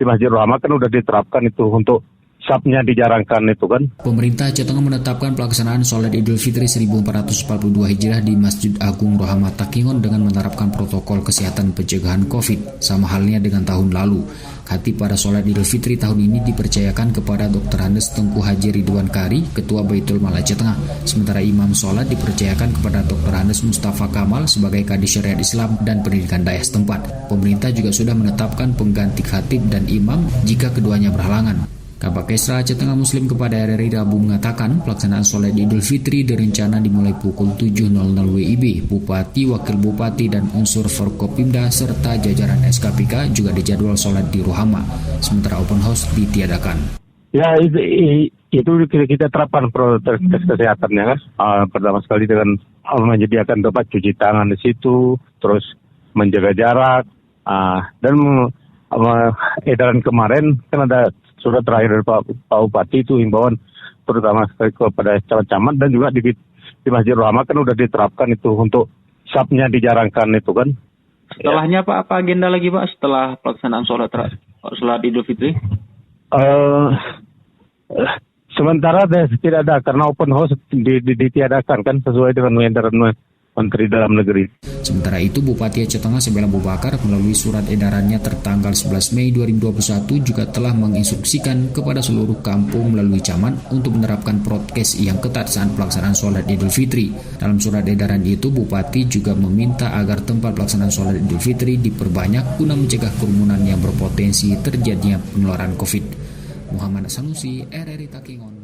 Masjid Rahma kan udah diterapkan itu untuk sabnya dijarangkan itu kan. Pemerintah Aceh Tengah menetapkan pelaksanaan sholat Idul Fitri 1442 Hijriah di Masjid Agung Rohama Takingon dengan menerapkan protokol kesehatan pencegahan COVID, sama halnya dengan tahun lalu. Khatib pada sholat Idul Fitri tahun ini dipercayakan kepada Dr. Andes Tengku Haji Ridwan Kari, Ketua Baitul Mal Aceh Tengah. Sementara imam sholat dipercayakan kepada Dr. Andes Mustafa Kamal sebagai Kadis Syariat Islam dan Pendidikan Daerah setempat. Pemerintah juga sudah menetapkan pengganti khatib dan imam jika keduanya berhalangan. Kapolres Aceh Tengah Muslim kepada RRI Rabu mengatakan pelaksanaan sholat Idul Fitri direncana dimulai pukul 7.00 WIB. Bupati, Wakil Bupati, dan unsur Forkopimda serta jajaran SKPK juga dijadwal sholat di Rohama, sementara open house ditiadakan. Ya itu kita terapkan protokol kesehatannya kan. Pertama sekali dengan menyediakan tempat cuci tangan di situ, terus menjaga jarak, dan edaran kemarin kan ada surat terakhir dari Pak Bupati itu himbauan terutama kepada camat-camat dan juga di Masjid Rahma kan udah diterapkan itu untuk sabnya dijarangkan itu kan. Setelahnya Pak, apa agenda lagi Pak setelah pelaksanaan sholat Idul Fitri? Sementara tidak ada karena open house ditiadakan kan sesuai dengan edaran Menteri Dalam Negeri. Sementara itu, Bupati Aceh Tengah Sebel Abu Bakar melalui surat edarannya tertanggal 11 Mei 2021 juga telah menginstruksikan kepada seluruh kampung melalui camat untuk menerapkan prokes yang ketat saat pelaksanaan sholat Idul Fitri. Dalam surat edaran itu, Bupati juga meminta agar tempat pelaksanaan sholat Idul Fitri diperbanyak guna mencegah kerumunan yang berpotensi terjadinya penularan COVID. Muhammad Sanusi, RRI Takingon.